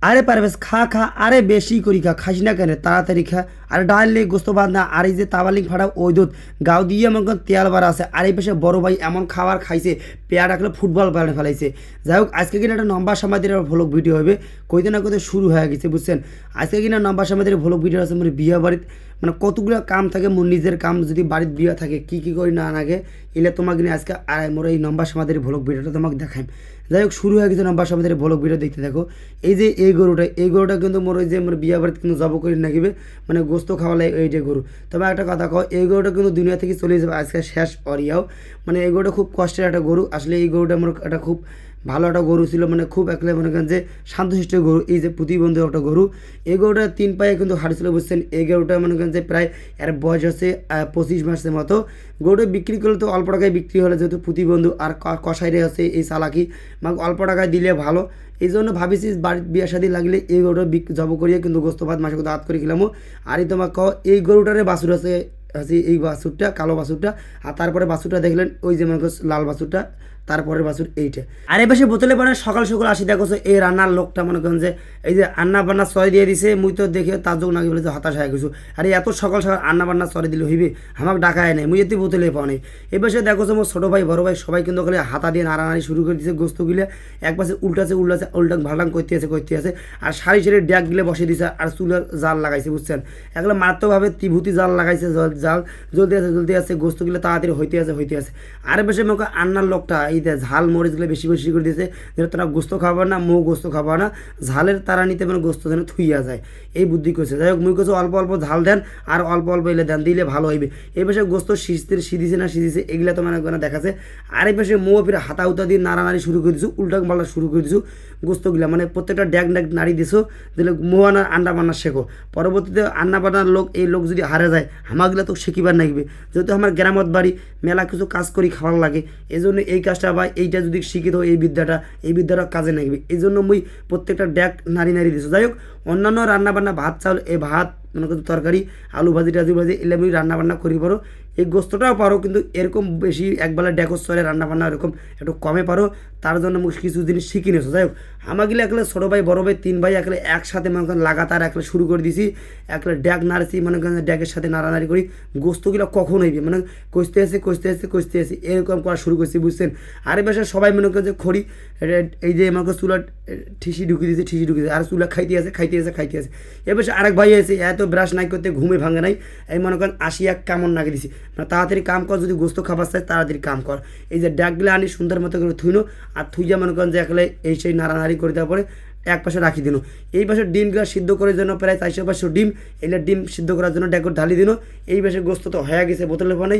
আরে পারভেজ খা খা, আরে বেশি করি খা, খাইস না কেন, তাড়াতাড়ি খা। আরে ডাল নেই, গোস্ত বাদ না, আর এই যে তাবালিং ফাটা ওই দুধ গাও দিয়ে আমার তেল বাড়া আছে। আর এই পাশে বড় ভাই এমন খাবার খাইছে, পেয়ার রাখলে ফুটবল বানিয়ে ফেলাইছে। যাই হোক, আজকে কিনা একটা লম্বা সমাধির ভ্লগ ভিডিও হবে, কইতে না কইতে শুরু হয়ে গেছে, বুঝছেন। আজকে কিনা লম্বা সমাধির ভ্লগ ভিডিও আছে মানে বিয়ে বাড়িতে, মানে কতগুলো কাম থাকে মোর নিজের কাম, যদি বাড়িতে বিয়ে থাকে কী কী করি না লাগে এলে তোমাকে নিয়ে আজকে আর মোর এই লম্বা সমাধির ভ্লগ ভিডিওটা তোমাকে দেখাই। যাই হোক, শুরু হয়ে গেছে লম্বা সমাধির ভ্লগ ভিডিও দেখতে দেখো। এই যে এই গরুটা কিন্তু মোর ওই যে মোর বিয়ে বাড়িতে কিন্তু জব করি নাকিবে, মানে গোস্ত খাওয়ালে এই যে গরু। তবে একটা কথা কও, এই গরুটা কিন্তু দুনিয়া থেকে চলে যাবে আজকে শেষ অরিয়াও, মানে এই গরুটা খুব কষ্টের একটা গরু। আসলে এই গরুটা আমার একটা খুব ভালো একটা গরু ছিল, মানে খুব একলে মনে করেন যে শান্তশিষ্ট গরু, এই যে প্রতিবন্ধী একটা গরু। এই গরুটা 3 পায়ে কিন্তু হাঁটছিল, বুঝছেন। এই গরুটা মনে করেন যে প্রায় এর বয়স হচ্ছে 25 মাসের মতো। গরুটা বিক্রি করলে তো অল্প টাকায় বিক্রি হলে, যেহেতু প্রতিবন্ধু আর কষাইরে আছে এই চালাকি, মানে অল্প টাকায় দিলে ভালো। এই জন্য ভাবিছি বাড়ির বিয়ে শাদী লাগলে এই গরুটা জব করিয়ে কিন্তু গোস্ত ভাত মাসে কিন্তু হাত করে খেলামো। আর এই তোমাকে কও, এই গরুটারে বাছুর আছে আছে এই বাছুরটা, কালো বাছুরটা। আর তারপরে বাছুরটা দেখলেন ওই যে মনে করো লাল বাছুরটা, তারপরের বাছুর এইটা। আর এই পাশে বোতলে পরে সকাল সকাল আসি দেখো এই রান্নার লোকটা মনে করেন যে এই যে রান্না বান্না সয় দিয়ে দিছে, মুই তো দেখে তার যোগ নাকি বলে যে হতাশ হয়ে গেছো। আরে এত সকাল সকাল রান্না বান্না সরে দিলে হইবে, আমাকে ডাকায় নাই, মুই এতে বোতলে পাও নাই। এই পাশে দেখো মোর ছোটো ভাই বড় ভাই সবাই কিন্তু খালি হাতা দিয়ে নাড়ানাড়ি শুরু করে দিয়েছে গোস্তগুলো। এক পাশে উল্টাছে ভালটাং করতে আছে। আর সারি ড্যাগ গিলে বসে দিছে, আর চুলের জাল লাগাইছে, বুঝছেন। একলা মারাত্মকভাবে ত্রিভূতি জাল লাগাইছে, জাল জ্বলতে আছে গোস্তগুলো তাড়াতাড়ি হইতে আছে। আর পাশে আমাকে রান্নার লোকটা এই ঝাল মরিচগুলো বেশি বেশি করে দিয়েছে, যেন তারা গোস্ত খাবার না, মৌ গোস্ত খাবার না, ঝালের তারা নিতে মানে গোস্ত যেন থুইয়া যায়, এই বুদ্ধি করছে। যাই হোক, মুই করছে অল্প অল্প ঝাল দেন আর অল্প অল্প এলে দেন, দিলে ভালো হইবে। এই পাশে গোস্ত সিদিছে এগুলা তো মানে দেখাচ্ছে। আর এই পাশে মৌ ফিরে হাতা উতা দিয়ে নাড়ানাড়ি শুরু করে দিছো, উল্টাং পাল্টা শুরু করে দিছো গোস্তগুলা, মানে প্রত্যেকটা ড্যাগ নাড়ি দিছো, দিলে মোয়ানা আন্ডা বান্না শেখো। পরবর্তীতে আন্না বান্নার লোক, এই লোক যদি হারে যায় আমাগুলা তো শিখিবার নাগবে, যেহেতু আমার গ্রামত বাড়ি মেলা কিছু কাজ করি খাবার লাগে, এই জন্য এই কাজটা বা এইটা যদি শিখিত এই বিদ্যাটা কাজে লাগবে। এই জন্য মুই প্রত্যেকটা ড্যাক নাড়ি দিছো। যাই হোক, অন্যান্য রান্নাবান্না ভাত চাউল, এই ভাত মনে করো তরকারি আলু ভাজি এলে আমি রান্নাবান্না করি পারো, এই গোস্তটাও পারো, কিন্তু এরকম বেশি একবেলা ড্যাকস চলে রান্নাবান্না এরকম একটু কমে পারো, তার জন্য মুখ কিছু জিনিস শিখি নিয়েছো। যাই হোক, আমাগুলো একলে ছোটো ভাই বড়ো ভাই 3 ভাই একলে একসাথে মনে করেন লাগাতার একলে শুরু করে দিছি, একলে ড্যাক নাড়ছি, মনে করেন ড্যাকের সাথে নাড়ানাড়ি করি। গোস্তগুলো কখন হইবে মানে কষতে আসে এরকম করা শুরু করছি, বুঝছেন। আর এই পাশে সবাই মনে করে যে খড়ি এই যে মনে করেন চুলা ঠিসি ঢুকিয়ে দিয়েছে, আর চুলা খাইতে আছে। এ পাশে আরেক ভাই আছে, এত ব্রাশ নাই করতে ঘুমে ভাঙে নাই, এই মনে করেন 80 কামড় নাগে দিছি, মানে তাড়াতাড়ি কাম কর, যদি গোস্ত খাবার চাই তাড়াতাড়ি কাম কর। এই যে ডাকগুলো আনি সুন্দর মতো করে থুইনো, আর থুইয়া মনে করেন যে একলে এই সেই নাড়ানাড়ি করে দেওয়ার পরে এক পাশে রাখি দিন। এই পাশে ডিমগুলো সিদ্ধ করার জন্য প্রায় 400-500 ডিম, এলে ডিম সিদ্ধ করার জন্য ড্যাকর ঢালি দিন। এই পাশে গোস্ত তো হয়ে গেছে বোতলে পানি,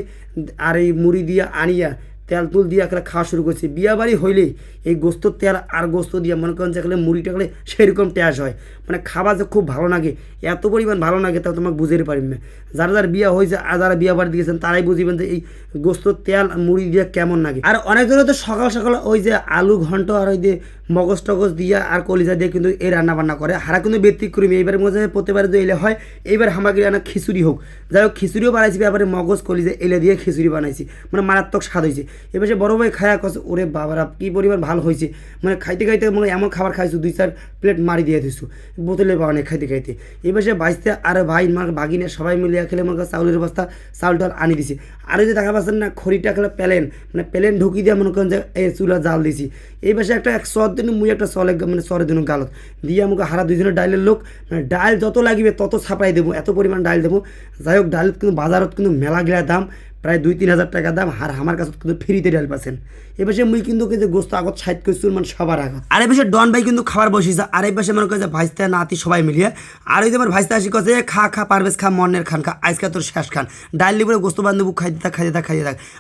আর এই মুড়ি দিয়া আনিয়া তেল তুল দিয়ে একলা খাওয়া শুরু করছি। বিয়া বাড়ি হইলেই এই গোস্তর তেল আর গোস্ত দিয়ে মনে করেন যে একলে মুড়িটা একলে সেরকম ট্যাস হয়, মানে খাবার যে খুব ভালো লাগে, এত পরিমাণ ভালো লাগে তা তোমাকে বুঝতে পারি না। যারা বিয়া হয়েছে আর যারা বিয়া বাড়ি দিয়েছেন তারাই বুঝিবেন যে এই গোস্তর তেল মুড়ি দিয়ে কেমন লাগে। আর অনেকজনে তো সকাল সকাল ওই যে আলু ঘন্ট আর ওই যে মগজ টগজ দিয়া আর কলিজা দিয়ে কিন্তু এই রান্না বান্না করে, হারা কিন্তু ব্যতিক্রমী। এইবার মধ্যে প্রত্যেকবার যে এলে হয়, এইবার আমাকে রান্না খিচুড়ি হোক, যাই হোক খিচুড়িও বানাইছি, ব্যাপারে মগজ কলিজা এলে দিয়ে খিচুড়ি বানাইছি, মানে মারাত্মক স্বাদ হয়েছে। এবার সে বড় ভাই খায়া কছে ওরে বাবারা কী পরিমাণ ভালো হয়েছে, মানে খাইতে মানে এমন খাবার খাইছো 2-4 প্লেট মারি দিয়ে দিচ্ছু, বোতলে পাওয়া নেই খাইতে। এবার সে বাইসতে আর ভাই মার ভাগিনে সবাই মিলিয়ে খেলে মনে চাউলের বস্তা চাউল টাল আনি দিছি। আর যে দেখা পাচ্ছেন না খড়িটা খেলে প্যালেন ঢুকি দিয়ে মনে করেন যে এই চুলা জাল দিছি। এই পাশে একটা সর দিন মুই একটা চলে মানে সরের দিন গালত দিয়ে আমাকে হারা 2 জনের ডাইলের লোক, মানে ডাইল যত লাগবে তত ছাপাই দেবো, এত পরিমাণ ডাইল দেবো। যাই হোক, ডাইল কিন্তু বাজারত কিন্তু মেলা গেলা দাম, প্রায় 2-3 হাজার টাকা দাম, আর আমার কাছে কিন্তু ফ্রিতে ডাল পাচ্ছেন। এবার মুই কিন্তু যে গোস্ত আগত সাইড করছি মানে সবার আগত। আর এই পাশে ডন ভাই কিন্তু খাবার বসিয়েছে, আর এই পাশে মনে করে যে ভাইস্তা নাতি সবাই মিলিয়ে। আর ওই যে আমার ভাইস্তা আসি কাছে খা পারভেজ খা, মনের খান খা, আজকে তোর শেষ খান, ডাইল লিবরে গোস্ত বান্ধব খাইতে থাক।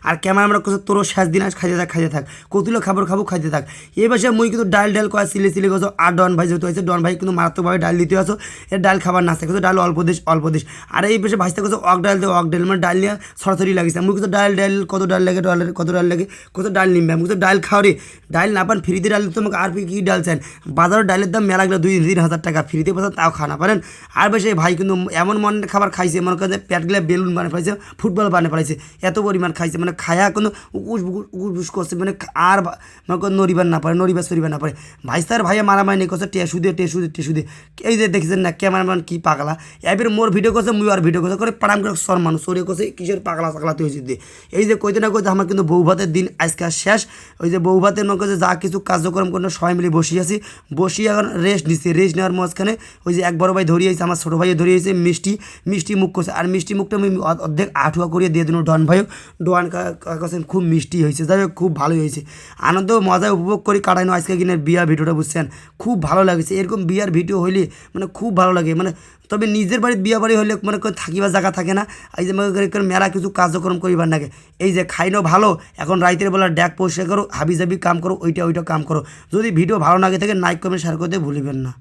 আর ক্যামেরা আমরা কাছে তোরও শেষ দিন আস খাইতে থাক, কতুলো খাবার খাবো খাইতে থাক। এই পাশে মুই কিন্তু ডাইল করা সিলে গেছো। আর ডন ভাই যেহেতু হয়েছে, ডন ভাই কিন্তু মারাত্মকভাবে ডাইল দিতে আসো, এর ডাইল খাবার না থাকে, ডাইল অল্প দিস। আর এই পাশে ভাইস্তা কাছে অক ডাইল মানে ডাইল নিয়ে সরাসরি লাগিয়েছে। গেছে আমি কিছু ডাল কত ডাল লাগে কত ডাল লাগে কত ডাল নিমবে আমি কিছু ডাল খাও রে ডাল না পান ফ্রিতে ডাল তোমাকে আর কি ডাল চান বাজারের ডালের দাম মেলা গেলে 2-3 হাজার টাকা ফ্রিতে পাচ্ছেন তাও খানা পারেন আর বেশি ভাই কিন্তু এমন মনের খাবার খাইছে মনে করেন পেটগুলো বেলুন বানিয়ে ফেলাইছে ফুটবল বানিয়ে ফেলাইছে এত পরিমাণ খাইছে মানে খায়া কোনো উকুস করছে মানে আর মনে করেন নড়িবার না পারে সরিবার না পারে ভাই স্যার ভাইয়া মারামারি নেই করছে টেসু দে এই যে দেখছেন না ক্যামেরাম্যান কি পাগলা এবার মোর ভিডিও করছে মুই আর ভিডিও করছে করে পাড়াম করে সর মানুষ সরিয়ে করছে কিসের পাগলা সাগলাতে হয়েছে দিয়ে এই যে কইতে না কইতে আমার কিন্তু বউ ভাতের দিন আজকে শেষ ওই যে বউ ভাতের মনে করছে যা কিছু কার্যক্রম করে সবাই মিলে বসিয়ে এখন রেস্ট নিচ্ছে রেস্ট নেওয়ার মাঝখানে ওই যে এক বড় ভাই ধরিয়েছে আমার ছোটো ভাইও ধরিয়েছে মিষ্টি মুখ করছে আর মিষ্টি মুখটা আমি অর্ধেক আঠুয়া করিয়ে দিয়ে দিন ডন ভাইও ডোয়ান কাছে খুব মিষ্টি হয়েছে যাই হোক খুব ভালোই হয়েছে আনন্দ মজায় উপভোগ করি কাটাইনো আজকে কিনে বিয়ার ভিডিওটা বুঝছেন খুব ভালো লাগছে এরকম বিয়ার ভিডিও হইলে মানে খুব ভালো লাগে মানে তবে নিজের বাড়ির বিয়া বাড়ি হলে মানে থাকিবার জায়গা থাকে না এই যে মেলা কিছু কার্যক্রম করিবার নাগে এই যে খাইনো ভালো এখন রাইতের বেলা ড্যাক পরিষ্কার করো হাবি জাবি কাম করো ওইটা কাম করো যদি ভিডিও ভালো লাগে থাকে লাইক কমেন্ট শেয়ার করতে ভুলিবেন না।